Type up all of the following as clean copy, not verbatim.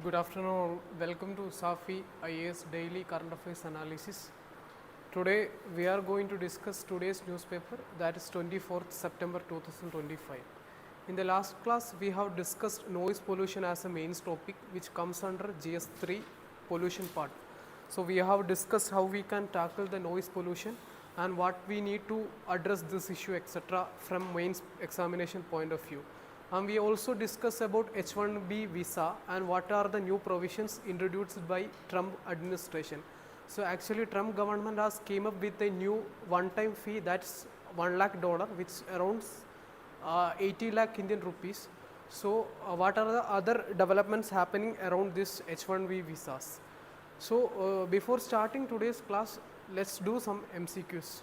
Good afternoon. Welcome to SAFI IAS Daily Current Affairs Analysis. Today we are going to discuss today's newspaper, that is 24th September 2025. In the last class we have discussed noise pollution as a main topic which comes under GS3 pollution part. So we have discussed how we can tackle the noise pollution and what we need to address this issue etc. from mains examination point of view. And we also discuss about H1B visa and what are the new provisions introduced by Trump administration. So actually Trump government has came up with a new one-time fee, that's $1 lakh, which around 80 lakh Indian rupees. So what are the other developments happening around this H1B visas? So before starting today's class, let's do some MCQs.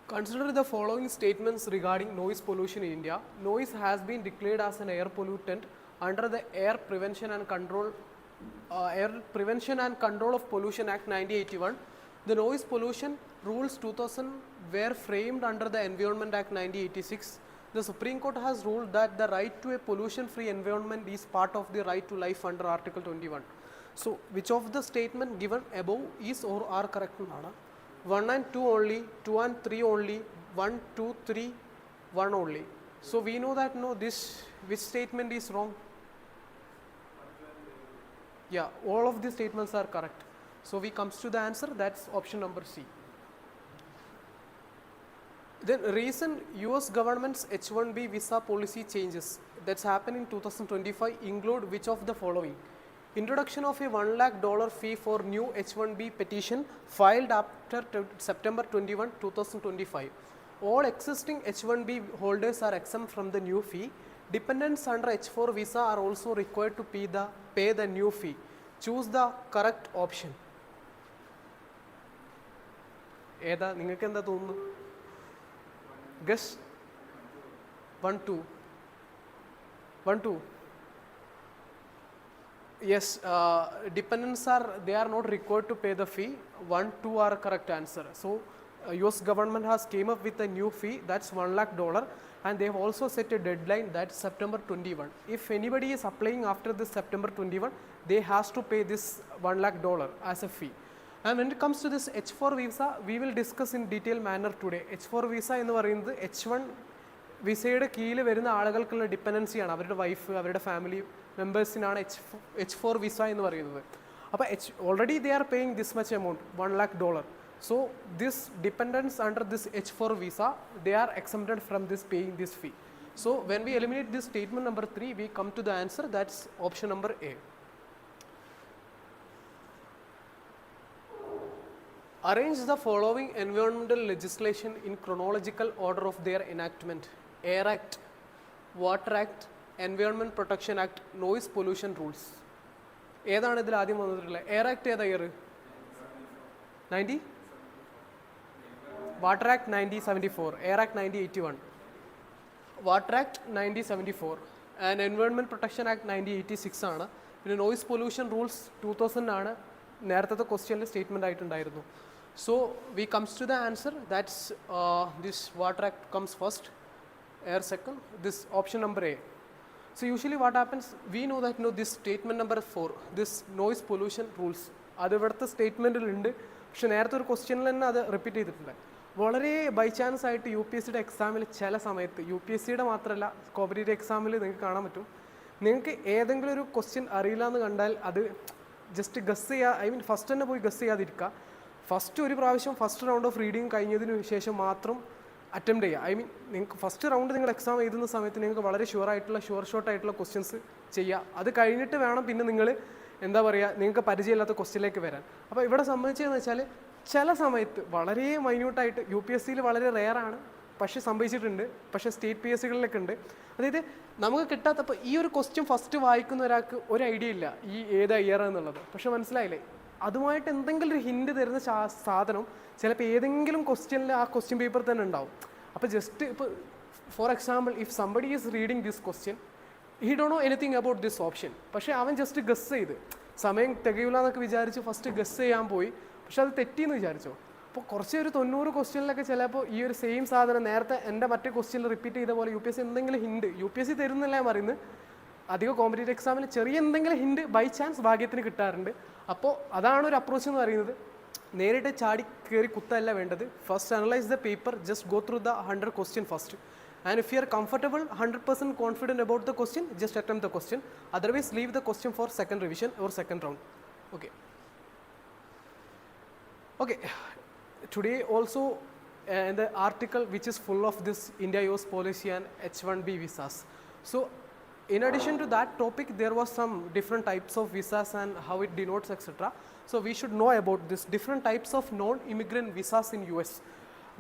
Consider the following statements regarding noise pollution in India. Noise has been declared as an air pollutant under the Air Prevention and Control of Pollution Act 1981. The Noise Pollution Rules 2000 were framed under the Environment Act 1986. The Supreme Court has ruled that the right to a pollution-free environment is part of the right to life under Article 21. So, which of the statement given above is or are correct? 1 and 2 only, 2 and 3 only, 1, 2, 3, 1 only. So we know that which statement is wrong? Yeah, all of these statements are correct. So we comes to the answer, that's option number C. Then recent US government's H1B visa policy changes that's happened in 2025 include which of the following? Introduction of a $1 lakh fee for new H1B petition filed after September 21, 2025. All existing H1B holders are exempt from the new fee. Dependents under H4 visa are also required to pay the new fee. Choose the correct option. Guess 1, 2. 1, 2. Yes, dependents are not required to pay the fee. 1, 2 are correct answer. So US government has came up with a new fee, that's $1 lakh, and they have also set a deadline, that's September 21. If anybody is applying after this September 21, they has to pay this $1 lakh as a fee. And when it comes to this H4 visa, we will discuss in detail manner today. H4 visa in the H1 visayude keezhil varuna aalakalkulla dependency aanu, avarude wife, avarude family members in H4 visa in the already they are paying this much amount, $1 lakh. So this dependents under this H4 visa, they are exempted from this paying this fee. So when we eliminate this statement number 3, we come to the answer, that's option number A. Arrange the following environmental legislation in chronological order of their enactment: Air Act, Water Act, Environment Protection Act, Noise Pollution Rules. ഏതാണ് ഇതിൽ ആദ്യം വന്നിട്ടുള്ളത്? Air act ഏതാ year? 90? Water act 1974, air act 1981, water act 1974 and environment protection act 1986 ആണ്. പിന്നെ noise pollution rules 2000 ആണ് നേരത്തെ ക്വസ്റ്റ്യനിൽ സ്റ്റേറ്റ്മെൻ്റ് ആയിട്ടുണ്ടായിരുന്നു. So we comes to the answer, that's this water act comes first, air second, this option number A. So usually what happens, we know that this statement number 4, this noise pollution rules, അത് ഇവിടുത്തെ സ്റ്റേറ്റ്മെൻറ്റിൽ ഉണ്ട്, പക്ഷെ നേരത്തെ ഒരു ക്വസ്റ്റ്യനിൽ തന്നെ അത് repeat ചെയ്തിട്ടില്ല. വളരെ ബൈ ചാൻസ് ആയിട്ട് UPSCയുടെ എക്സാമിൽ ചില സമയത്ത്, UPSCയുടെ മാത്രമല്ല കോമ്പറ്റേറ്റീവ് എക്സാമിൽ നിങ്ങൾക്ക് കാണാൻ പറ്റും, നിങ്ങൾക്ക് ഏതെങ്കിലും ഒരു ക്വസ്റ്റ്യൻ അറിയില്ല എന്ന് കണ്ടാൽ അത് ജസ്റ്റ് ഗസ് ചെയ്യുക, ഫസ്റ്റ് തന്നെ പോയി ഗസ് ചെയ്യാതിരിക്കുക. ഫസ്റ്റ് ഒരു പ്രാവശ്യം ഫസ്റ്റ് റൗണ്ട് ഓഫ് റീഡിങ് കഴിഞ്ഞതിന് ശേഷം മാത്രം അറ്റംപ്റ്റ് ചെയ്യുക. നിങ്ങൾക്ക് ഫസ്റ്റ് റൗണ്ട് നിങ്ങൾ എക്സാം എഴുതുന്ന സമയത്ത് നിങ്ങൾക്ക് വളരെ ഷുവർ ഷോർട്ട് ആയിട്ടുള്ള ക്വസ്റ്റ്യൻസ് ചെയ്യുക. അത് കഴിഞ്ഞിട്ട് വേണം പിന്നെ നിങ്ങൾ എന്താ പറയുക, നിങ്ങൾക്ക് പരിചയമില്ലാത്ത ക്വസ്റ്റ്യനിലേക്ക് വരാൻ. അപ്പോൾ ഇവിടെ സംബന്ധിച്ചതെന്ന് വെച്ചാൽ ചില സമയത്ത് വളരെ മൈന്യൂട്ടായിട്ട് UPSCയിൽ വളരെ റെയറാണ്, പക്ഷേ സംഭവിച്ചിട്ടുണ്ട്, പക്ഷേ സ്റ്റേറ്റ് PSCകളിലൊക്കെ ഉണ്ട്. അതായത് നമുക്ക് കിട്ടാത്തപ്പോൾ ഈ ഒരു ക്വസ്റ്റ്യൻ ഫസ്റ്റ് വായിക്കുന്ന ഒരാൾക്ക് ഒരു ഐഡിയ ഇല്ല ഈ ഏതാ ഇയർ എന്നുള്ളത്, പക്ഷെ മനസ്സിലായില്ലേ, അതുമായിട്ട് എന്തെങ്കിലും ഒരു ഹിൻഡ് തരുന്ന സാധനം ചിലപ്പോൾ ഏതെങ്കിലും ക്വസ്റ്റ്യനിൽ ആ ക്വസ്റ്റ്യൻ പേപ്പർ തന്നെ ഉണ്ടാവും. അപ്പോൾ ജസ്റ്റ് ഇപ്പോൾ for example, if somebody is reading this question, he don't know anything about this option, പക്ഷേ അവൻ ജസ്റ്റ് ഗസ് ചെയ്ത് സമയം തികയില്ല എന്നൊക്കെ വിചാരിച്ച് ഫസ്റ്റ് ഗസ് ചെയ്യാൻ പോയി, പക്ഷെ അത് തെറ്റിയെന്ന് വിചാരിച്ചോ, അപ്പോൾ കുറച്ച് ഒരു 90 ക്വസ്റ്റ്യനിലൊക്കെ ചിലപ്പോൾ ഈ ഒരു സെയിം സാധനം നേരത്തെ എൻ്റെ മറ്റേ ക്വസ്റ്റ്യനിൽ റിപ്പീറ്റ് ചെയ്ത പോലെ UPSC എന്തെങ്കിലും ഹിൻഡ് UPSC തരുന്നില്ല ഞാൻ പറയുന്നത്, അധികം കോമ്പറ്റേറ്റീവ് എക്സാമിന് ചെറിയ എന്തെങ്കിലും ഹിൻഡ് ബൈ ചാൻസ് ഭാഗ്യത്തിന് കിട്ടാറുണ്ട്. അപ്പോൾ അതാണ് ഒരു അപ്രോച്ച് എന്ന് പറയുന്നത്. നേരിട്ട് ചാടി കയറി കുത്തല്ല വേണ്ടത്. First analyse the paper, just go through the 100 question first. And if you are comfortable, 100% confident about the question, just attempt the question. Otherwise, leave the question for second revision or second round. Okay. Okay. Today also in the article which is full of this India-US policy and H1B visas. So, in addition to that topic, there was some different types of visas and how it denotes, etc. So, we should know about this different types of non-immigrant visas in US.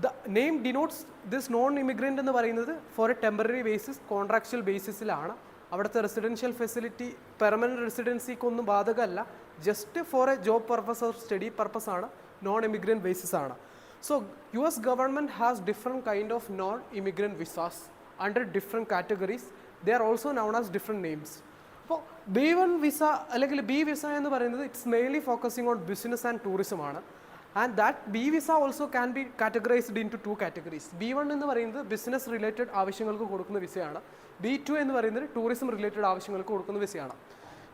The name denotes this non-immigrant എന്ന് പറയുന്നത് for a temporary basis, contractual ബേസിസിലാണ്. അവിടുത്തെ residential facility permanent റെസിഡൻസിക്കൊന്നും ബാധകമല്ല, just for a job purpose or study purpose ആണ്, non immigrant basis ആണ്. So US government has different kind of non immigrant visas under different categories. They are also known as different names. അപ്പോൾ B1 visa അല്ലെങ്കിൽ B visa എന്ന് പറയുന്നത് it's mainly focusing on business and tourism ആണ്. And that B visa also can be categorized into 2 categories. B1 എന്ന് പറയുന്നത് business related ആവശ്യങ്ങൾക്ക് കൊടുക്കുന്ന വിസയാണ്. B2 എന്ന് പറയുന്നത് ടൂറിസം റിലേറ്റഡ് ആവശ്യങ്ങൾക്ക് കൊടുക്കുന്ന വിസയാണ്.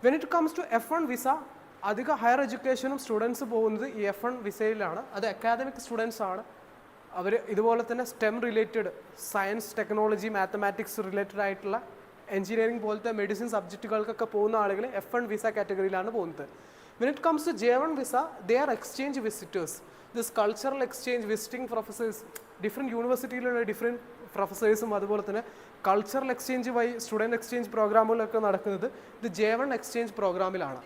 When it comes to F1 visa, അധിക ഹയർ എഡ്യൂക്കേഷനും സ്റ്റുഡൻസ് പോകുന്നത് ഈ F1 വിസയിലാണ്. അത് അക്കാദമിക് സ്റ്റുഡൻസ് ആണ്. അവർ ഇതുപോലെ തന്നെ stem related science, technology, mathematics related ആയിട്ടുള്ള എഞ്ചിനീയറിംഗ് പോലത്തെ മെഡിസിൻ സബ്ജക്റ്റുകൾക്കൊക്കെ പോകുന്ന ആളുകൾ F1 വിസ കാറ്റഗറിയിലാണ് പോകുന്നത്. When it comes to J1 visa, they are exchange visitors. This cultural exchange visiting professors, different യൂണിവേഴ്സിറ്റിയിലുള്ള ഡിഫറെൻറ്റ് പ്രൊഫസേഴ്സും അതുപോലെ തന്നെ കൾച്ചറൽ എക്സ്ചേഞ്ച് വഴി സ്റ്റുഡൻറ്റ് എക്സ്ചേഞ്ച് പ്രോഗ്രാമുകളൊക്കെ നടക്കുന്നത് ഇത് J1 എക്സ്ചേഞ്ച് പ്രോഗ്രാമിലാണ്.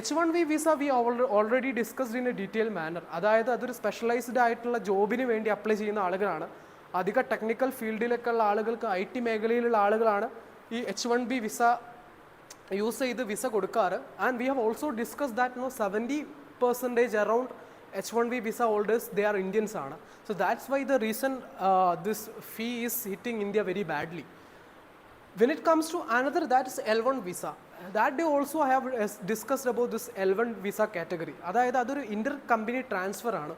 H1B visa we already discussed in a detail manner. അതായത് അതൊരു സ്പെഷ്യലൈസ്ഡ് ആയിട്ടുള്ള ജോബിന് വേണ്ടി അപ്ലൈ ചെയ്യുന്ന ആളുകളാണ്. അധിക ടെക്നിക്കൽ ഫീൽഡിലൊക്കെ ഉള്ള ആളുകൾക്ക്, IT മേഖലയിലുള്ള ആളുകളാണ് ഈ H1B വിസ യൂസ് ചെയ്ത് വിസ കൊടുക്കാറ്. And we have also discuss that 70% around H1B visa holders they are Indians ആണ്. So that's why the reason this fee is hitting India very badly. When it comes to another, that is L1 visa. That day also I have discussed about this L1 visa category. അതായത് അതൊരു inter company transfer ആണ്.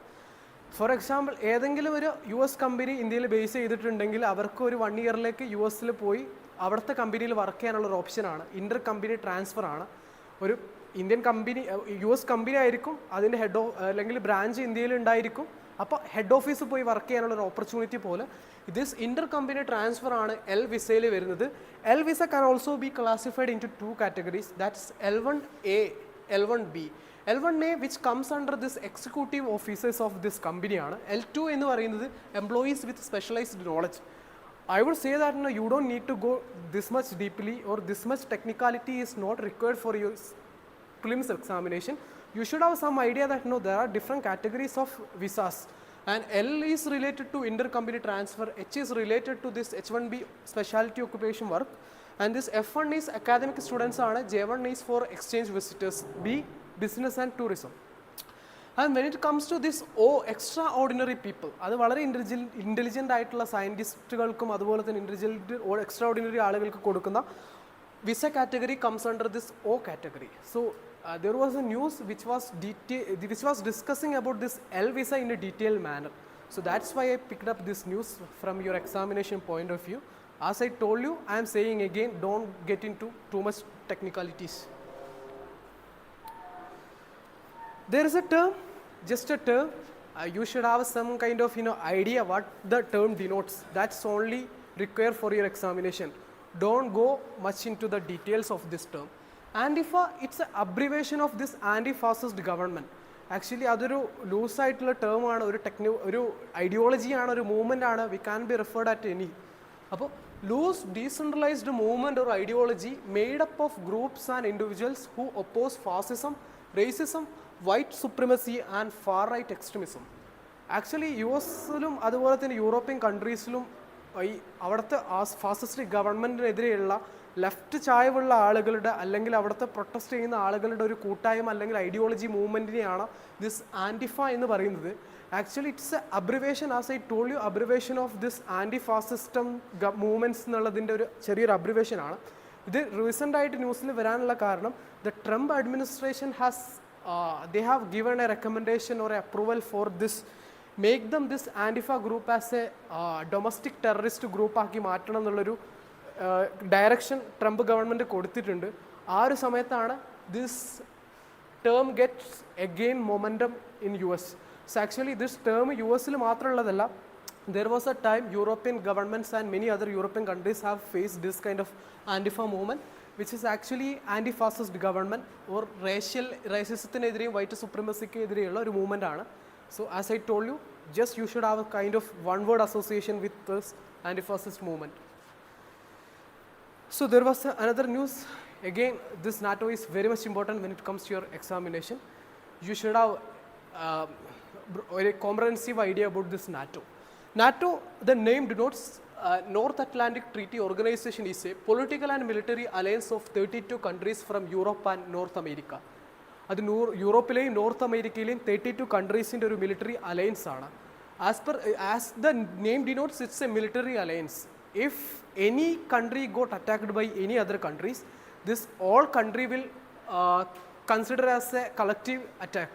For example, ഏതെങ്കിലും ഒരു US company ഇന്ത്യയിൽ base ചെയ്തിട്ടുണ്ടെങ്കിൽ അവർക്ക് ഒരു 1 ഇയറിലേക്ക് US പോയി അവിടുത്തെ കമ്പനിയിൽ വർക്ക് ചെയ്യാനുള്ളൊരു ഓപ്ഷനാണ്. ഇൻ്റർ കമ്പനി ട്രാൻസ്ഫർ ആണ്. ഒരു ഇന്ത്യൻ കമ്പനി US കമ്പനി ആയിരിക്കും, അതിൻ്റെ അല്ലെങ്കിൽ ബ്രാഞ്ച് ഇന്ത്യയിൽ ഉണ്ടായിരിക്കും. അപ്പോൾ ഹെഡ് ഓഫീസ് പോയി വർക്ക് ചെയ്യാനുള്ളൊരു ഓപ്പർച്യൂണിറ്റി പോലെ ദിസ് ഇൻ്റർ കമ്പനി ട്രാൻസ്ഫർ ആണ് L വിസയിൽ വരുന്നത്. L visa can also be classified into 2 categories. That's L1A, L1B. L1A which comes under this executive officers of this company ആണ്. L2 എന്ന് പറയുന്നത് employees with specialized knowledge. I would say that you don't need to go this much deeply, or this much technicality is not required for your prelims examination. You should have some idea that there are different categories of visas, and L is related to intercompany transfer, H is related to this H1B specialty occupation work, and this F1 is academic students, J1 is for exchange visitors, B business and tourism. And when it comes to this extraordinary people, അത് വളരെ intelligent ആയിട്ടുള്ള സയൻറ്റിസ്റ്റുകൾക്കും അതുപോലെ തന്നെ intelligent extra ordinary ആളുകൾക്ക് കൊടുക്കുന്ന visa category comes under this O category. So there was a news which was discussing about this L visa in a detailed manner. So that's why I picked up this news from your examination point of view. As I told you, I am saying again, don't get into too much technicalities. There is a term, just a term. You should have some kind of idea what the term denotes. That's only required for your examination. Don't go much into the details of this term. Antifa, it's an abbreviation of this anti-fascist government. Actually, അതൊരു loose ആയിട്ടുള്ള term ആണ്, ഒരു ideology ആണ്, ഒരു movement ആണ്. We can be referred at any. അപ്പോൾ loose decentralised movement or ideology made up of groups and individuals who oppose fascism, racism, white supremacy and far right extremism. Actually US-ലും അതുപോലെ തന്നെ European കൺട്രീസിലും ഈ അവിടുത്തെ fascist ഗവൺമെൻറ്റിനെതിരെയുള്ള left ചായവുള്ള ആളുകളുടെ അല്ലെങ്കിൽ അവിടുത്തെ protest ചെയ്യുന്ന ആളുകളുടെ ഒരു കൂട്ടായ്മ അല്ലെങ്കിൽ ഐഡിയോളജി മൂവ്മെൻറ്റിനെയാണ് ദിസ് ആൻറ്റിഫ എന്ന് പറയുന്നത്. Actually it's a abbreviation, as I told you, abbreviation of this anti fascism movements എന്നുള്ളതിൻ്റെ ഒരു ചെറിയൊരു അബ്രിവേഷനാണ്. ഇത് റീസെൻ്റ് ആയിട്ട് ന്യൂസിൽ വരാനുള്ള കാരണം the Trump administration has they have given a recommendation or approval for this make them this Antifa group as a domestic terrorist ഗ്രൂപ്പാക്കി മാറ്റണം എന്നുള്ളൊരു ഡയറക്ഷൻ ട്രംപ് ഗവൺമെൻറ് കൊടുത്തിട്ടുണ്ട്. ആ ഒരു സമയത്താണ് this term gets again momentum in US. So actually this term US മാത്രമുള്ളതല്ല. There was a time European governments and many other European countries have faced this kind of Antifa movement, which is actually anti-fascist government or racism white supremacy movement. So as I told you, just you should have a kind of one word association with this anti-fascist movement. So there was another news. Again, this NATO is very much important when it comes to your examination. You should have a comprehensive idea about this NATO. NATO, the name denotes North Atlantic Treaty Organization is a political and military alliance of 32 countries from Europe and North America. അത് യൂറോപ്പിലെയും north അമേരിക്കയിലെയും 32 കൺട്രീസിൻ്റെ ഒരു military alliance ആണ്. As the name denotes, it's a military alliance. If any country got attacked by any other countries, this all country will consider as a collective attack.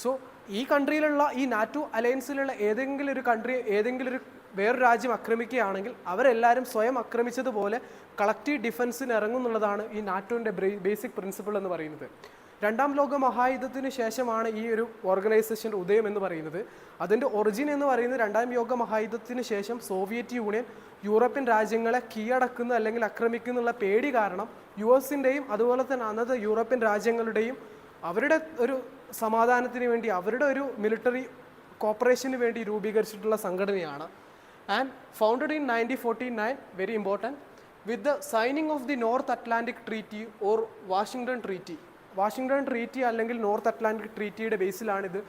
So ഈ കൺട്രിയിലുള്ള ഈ NATO അലയൻസിലുള്ള ഏതെങ്കിലും ഒരു country വേറൊരു രാജ്യം ആക്രമിക്കുകയാണെങ്കിൽ അവരെല്ലാവരും സ്വയം ആക്രമിച്ചതുപോലെ collective ഡിഫൻസിന് ഇറങ്ങും എന്നുള്ളതാണ് ഈ നാറ്റോൻ്റെ ബേസിക് പ്രിൻസിപ്പിൾ എന്ന് പറയുന്നത്. രണ്ടാം ലോക മഹായുദ്ധത്തിന് ശേഷമാണ് ഈ ഒരു ഓർഗനൈസേഷൻ്റെ ഉദയം എന്ന് പറയുന്നത്. അതിൻ്റെ ഒറിജിൻ എന്ന് പറയുന്നത് രണ്ടാം ലോക മഹായുദ്ധത്തിന് ശേഷം സോവിയറ്റ് യൂണിയൻ യൂറോപ്യൻ രാജ്യങ്ങളെ കീഴടക്കുന്ന അല്ലെങ്കിൽ ആക്രമിക്കുന്നുള്ള പേടി കാരണം US-ൻ്റെയും അതുപോലെ തന്നെ അന്നത്തെ യൂറോപ്യൻ രാജ്യങ്ങളുടെയും അവരുടെ ഒരു സമാധാനത്തിന് വേണ്ടി അവരുടെ ഒരു മിലിറ്ററി കോപ്പറേഷന് വേണ്ടി രൂപീകരിച്ചിട്ടുള്ള സംഘടനയാണ്. And founded in 1949, very important, with the signing of the North Atlantic Treaty or Washington Treaty അല്ലെങ്കിൽ നോർത്ത് അറ്റ്ലാന്റിക് ട്രീറ്റിയുടെ ബേസിലാണ് ഇത്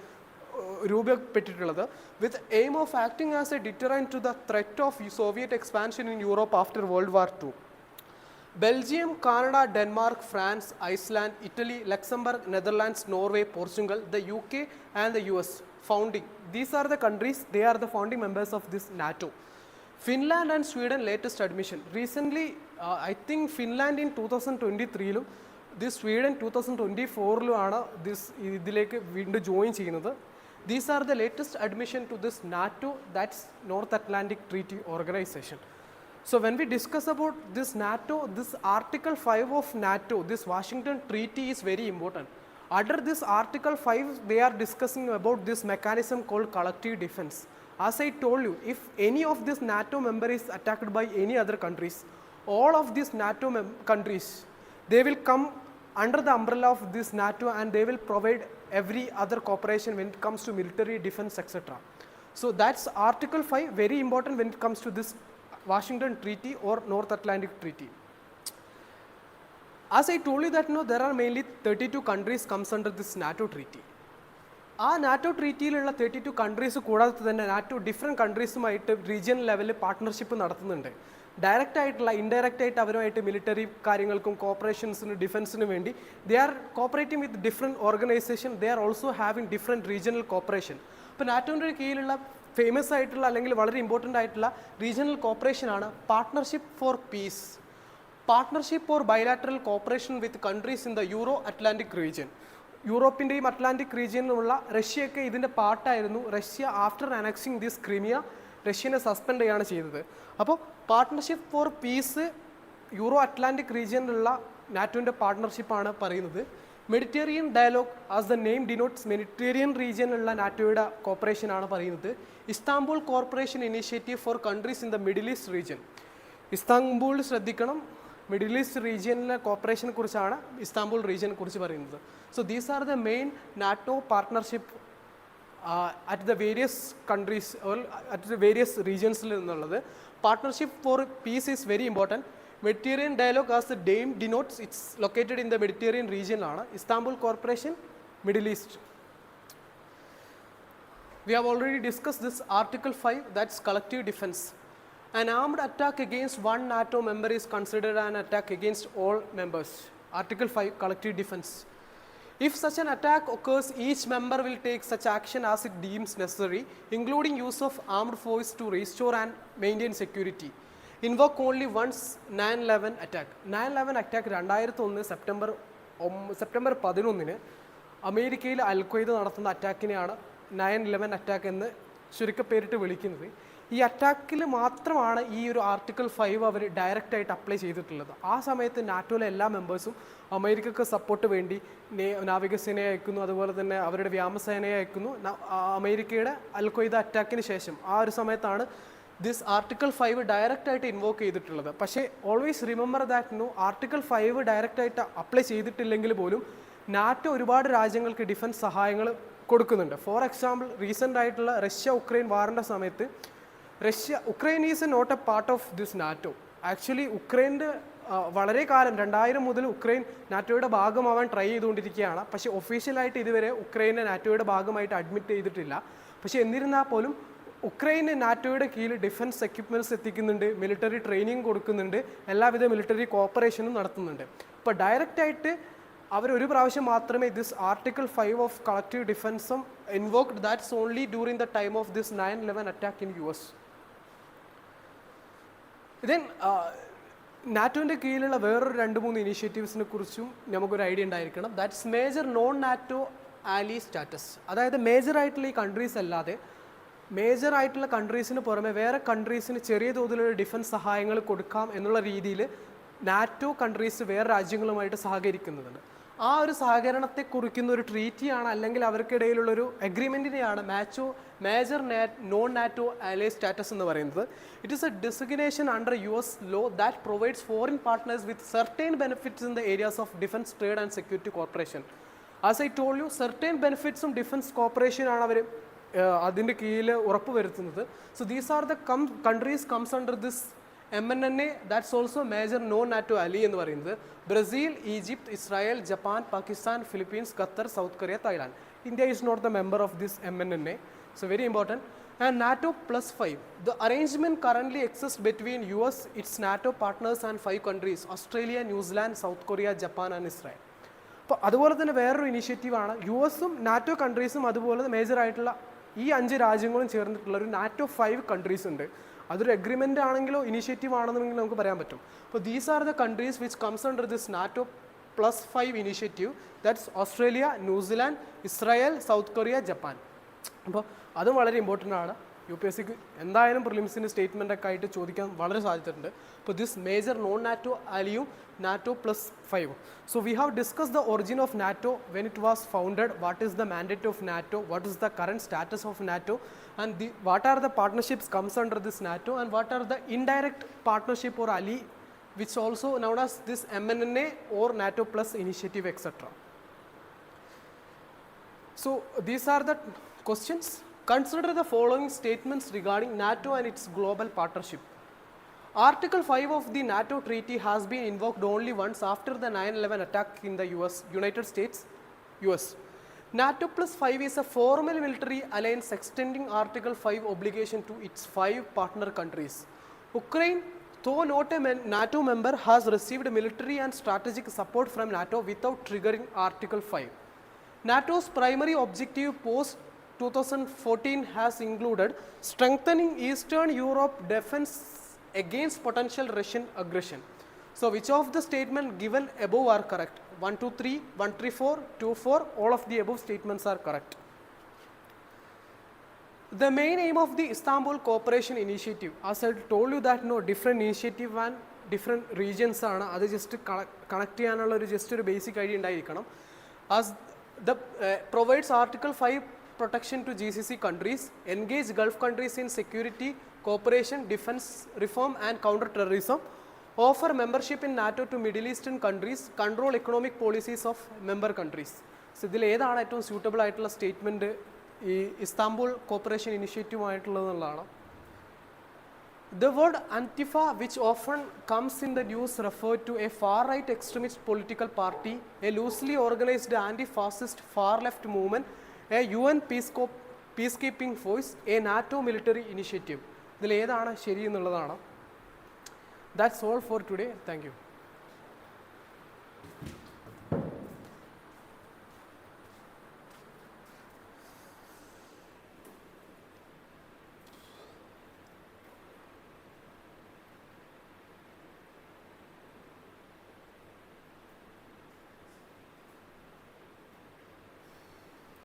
രൂപപ്പെട്ടിട്ടുള്ളത്. With aim of acting as a deterrent to the threat of Soviet expansion in Europe after World War II. Belgium, Canada, Denmark, France, Iceland, Italy, Luxembourg, Netherlands, Norway, Portugal, the UK and the US founding. These are the countries, they are the founding members of this NATO. Finland and Sweden latest admission. Recently, I think Finland in 2023 this Sweden 2024 ഇതിലേക്ക് വീണ്ടും join ചെയ്യുന്നത്. These are the latest admission to this NATO, that's North Atlantic Treaty Organization. So when we discuss about this NATO, this Article 5 of NATO, this Washington Treaty is very important. Under this Article 5, they are discussing about this mechanism called collective defense. As I told you, if any of this NATO member is attacked by any other countries, all of these NATO countries, they will come under the umbrella of this NATO and they will provide every other cooperation when it comes to military defense, etc. So that's Article 5, very important when it comes to this Washington Treaty or North Atlantic Treaty. As I told you that there are mainly 32 countries comes under this NATO treaty. ആ NATO ട്രീറ്റിയിലുള്ള 32 countries കൂടാതെ തന്നെ NATO different കൺട്രീസുമായിട്ട് regional ലെവലിൽ partnership നടത്തുന്നുണ്ട്. Direct ആയിട്ടുള്ള indirect ആയിട്ട് അവരുമായിട്ട് മിലിറ്ററി കാര്യങ്ങൾക്കും കോപ്പറേഷൻസിനും ഡിഫൻസിനും വേണ്ടി they are cooperating with different organisation. They are also having different regional cooperation. അപ്പോൾ നാറ്റോൻ്റെ കീഴിലുള്ള ഫേമസ് ആയിട്ടുള്ള അല്ലെങ്കിൽ വളരെ ഇമ്പോർട്ടൻ്റ് ആയിട്ടുള്ള റീജിയണൽ കോപ്പറേഷനാണ് Partnership for Peace, partnership for bilateral cooperation with countries in the Euro Atlantic region. യൂറോപ്പിൻ്റെയും അറ്റ്ലാന്റിക് റീജിയനിലുള്ള റഷ്യയൊക്കെ ഇതിൻ്റെ പാർട്ടായിരുന്നു. Russia after annexing this Crimea റഷ്യനെ സസ്പെൻഡ് ചെയ്യുകയാണ് ചെയ്തത്. അപ്പോൾ Partnership for Peace Euro Atlantic റീജിയനിലുള്ള നാറ്റോൻ്റെ പാർട്ട്ണർഷിപ്പാണ് പറയുന്നത്. Mediterranean Dialogue as the name denotes Mediterranean റീജിയനിലുള്ള നാറ്റോയുടെ കോപ്പറേഷൻ ആണ് പറയുന്നത്. Istanbul corporation initiative for countries in the Middle East region. Istanbul ശ്രദ്ധിക്കണം, മിഡിൽ ഈസ്റ്റ് റീജിയനിലെ കോപ്പറേഷനെ കുറിച്ചാണ് ഇസ്താംബുൾ റീജിയനെ കുറിച്ച് പറയുന്നത്. So these are the main NATO partnership at the various countries or at the various റീജിയൻസിൽ നിന്നുള്ളത്. Partnership for peace is very important. Mediterranean dialogue, as the name denotes, it's located in the Mediterranean region. Istanbul Corporation, Middle East. We have already discussed this Article 5, that's collective defense. An armed attack against one NATO member is considered an attack against all members. Article 5, collective defense. If such an attack occurs, each member will take such action as it deems necessary, including use of armed force to restore and maintain security. Invoke only once 9/11 attack. 9/11 attack 2001 September 11 അമേരിക്കയിൽ അൽ Qaeda നടത്തുന്ന അറ്റാക്കിനെയാണ് 9/11 attack എന്ന് ചുരുക്കപ്പേരിട്ട് വിളിക്കുന്നത്. ഈ അറ്റാക്കിൽ മാത്രമാണ് ഈ ഒരു article 5 അവർ ഡയറക്റ്റായിട്ട് apply ചെയ്തിട്ടുള്ളത്. ആ സമയത്ത് നാറ്റോയിലെ എല്ലാ മെമ്പേഴ്സും അമേരിക്കക്ക് സപ്പോർട്ട് വേണ്ടി നാവികസേനയെ അയക്കുന്നു, അതുപോലെ തന്നെ അവരുടെ വ്യോമസേനയെ അയക്കുന്നു. അമേരിക്കയുടെ അൽ-ഖ്വയ്ദ അറ്റാക്കിന് ശേഷം ആ ഒരു സമയത്താണ് ദിസ് ആർട്ടിക്കിൾ 5 ഡയറക്റ്റായിട്ട് ഇൻവോക്ക് ചെയ്തിട്ടുള്ളത്. പക്ഷേ ഓൾവേസ് റിമെമ്പർ ദാറ്റ് ആർട്ടിക്കിൾ 5 ഡയറക്റ്റായിട്ട് അപ്ലൈ ചെയ്തിട്ടില്ലെങ്കിൽ പോലും നാറ്റോ ഒരുപാട് രാജ്യങ്ങൾക്ക് ഡിഫൻസ് സഹായങ്ങൾ കൊടുക്കുന്നുണ്ട്. ഫോർ എക്സാമ്പിൾ റീസെൻ്റ് ആയിട്ടുള്ള റഷ്യ-ഉക്രൈൻ വാറിൻ്റെ സമയത്ത് Ukraine is not a part of this NATO. Actually ഉക്രൈൻ്റെ വളരെ കാലം 2000 മുതൽ ഉക്രൈൻ നാറ്റോയുടെ ഭാഗമാവാൻ ട്രൈ ചെയ്തുകൊണ്ടിരിക്കുകയാണ്. പക്ഷേ ഒഫീഷ്യലായിട്ട് ഇതുവരെ ഉക്രൈനെ നാറ്റോയുടെ ഭാഗമായിട്ട് അഡ്മിറ്റ് ചെയ്തിട്ടില്ല. പക്ഷേ എന്നിരുന്നാൽ പോലും ഉക്രൈന് നാറ്റോയുടെ കീഴിൽ ഡിഫൻസ് എക്യുപ്മെൻറ്റ്സ് എത്തിക്കുന്നുണ്ട്, മിലിറ്ററി ട്രെയിനിങ് കൊടുക്കുന്നുണ്ട്, എല്ലാവിധ മിലിറ്ററി കോപ്പറേഷനും നടത്തുന്നുണ്ട്. അപ്പോൾ ഡയറക്റ്റായിട്ട് അവരൊരു പ്രാവശ്യം മാത്രമേ ദിസ് ആർട്ടിക്കിൾ 5 ഓഫ് കളക്റ്റീവ് ഡിഫൻസും invoked, that's only during the time of this 9/11 attack in US. Then നാറ്റോൻ്റെ കീഴിലുള്ള വേറൊരു 2-3 ഇനിഷ്യേറ്റീവ്സിനെ കുറിച്ചും നമുക്കൊരു ഐഡിയ ഉണ്ടായിരിക്കണം. That's major non NATO ally status. അതായത് മേജറായിട്ടുള്ള ഈ കൺട്രീസ് അല്ലാതെ മേജറായിട്ടുള്ള കൺട്രീസിന് പുറമെ വേറെ കൺട്രീസിന് ചെറിയ തോതിലുള്ള ഡിഫൻസ് സഹായങ്ങൾ കൊടുക്കാം എന്നുള്ള രീതിയിൽ നാറ്റോ കൺട്രീസ് വേറെ രാജ്യങ്ങളുമായിട്ട് സഹകരിക്കുന്നുണ്ട്. ആ ഒരു സഹകരണത്തെ കുറിക്കുന്ന ഒരു ട്രീറ്റിയാണ്, അല്ലെങ്കിൽ അവർക്കിടയിലുള്ളൊരു അഗ്രിമെൻറ്റിനെയാണ് മേജർ നോൺ നാറ്റോ ആലൈ സ്റ്റാറ്റസ് എന്ന് പറയുന്നത്. It is A designation under US law that provides foreign partners with certain benefits in the areas of defense, trade and security cooperation. As I told you, certain benefits ഉം defence cooperation ആണ് അവർ അതിൻ്റെ കീഴിൽ ഉറപ്പ് വരുത്തുന്നത്. So these are the countries comes under this MNNA. That's also major non NATO ally എന്ന് പറയുന്നത്. Brazil, Egypt, Israel, Japan, Pakistan, Philippines, Qatar, South Korea, Thailand. India is not the member of this MNNA. So very important. And NATO +5. The arrangement currently exists between US, its NATO partners and 5 countries: Australia, New Zealand, South Korea, Japan and Israel. അപ്പോൾ അതുപോലെ തന്നെ വേറൊരു ഇനിഷ്യേറ്റീവാണ് US-ഉം NATO കൺട്രീസും അതുപോലെ മേജറായിട്ടുള്ള ഈ 5 രാജ്യങ്ങളും ചേർന്നിട്ടുള്ള ഒരു NATO 5 countries ഉണ്ട്. അതൊരു അഗ്രിമെൻ്റ് ആണെങ്കിലോ ഇനിഷ്യേറ്റീവ് ആണെന്നെങ്കിൽ നമുക്ക് പറയാൻ പറ്റും. അപ്പോൾ these are the countries which comes under this NATO +5 initiative. That's Australia, New Zealand, Israel, south Korea, Japan. അപ്പോൾ അതും വളരെ ഇമ്പോർട്ടൻ്റ് ആണ്. UPSCക്ക് എന്തായാലും പ്രിലിംസിൻ്റെ സ്റ്റേറ്റ്മെൻ്റൊക്കെ ആയിട്ട് ചോദിക്കാൻ വളരെ സാധ്യതയുണ്ട്. അപ്പോൾ ദിസ് മേജർ നോൺ നാറ്റോ ആലിയും NATO +5. So we have discussed the origin of NATO, when it was founded, what is the mandate of NATO, what is the current status of NATO, and what are the partnerships comes under this NATO, and what are the indirect partnership or ally which also known as this MNNA or NATO plus initiative, etc. So these are the questions. Consider the following statements regarding NATO and its global partnership. Article 5 of the NATO treaty has been invoked only once after the 9/11 attack in the United States, US. NATO +5 is a formal military alliance extending Article 5 obligation to its 5 partner countries. Ukraine, though not a NATO member, has received military and strategic support from NATO without triggering Article 5. NATO's primary objective post-2014 has included strengthening Eastern Europe defense against potential Russian aggression. So which of the statement given above are correct? 1, 2, 3, 1, 3, 4, 2, 4, all of the above statements are correct. The main aim of the Istanbul Cooperation Initiative, as I told you that different initiative and different regions ആണ്, അത് just connect ചെയ്യാനുള്ള ഒരു just ഒരു basic idea ഉണ്ടായിരിക്കണം. As the provides Article 5 protection to GCC countries, engage Gulf countries in security, cooperation, defense reform and counter-terrorism, offer membership in NATO to Middle Eastern countries, control economic policies of member countries. So ഇതിൽ ഏതാണ് ഏറ്റവും suitable ആയിട്ടുള്ള statement ഈ Istanbul cooperation initiative ആയിട്ടുള്ളതെന്നുള്ളതാണ്. The word Antifa, which often comes in the news, refer to a far-right extremist political party, a loosely organized anti-fascist far-left movement, a UN peacekeeping force, a NATO military initiative. ഇതിൽ ഏതാണ് ശരി എന്നുള്ളതാണ്. That's all for today. Thank you.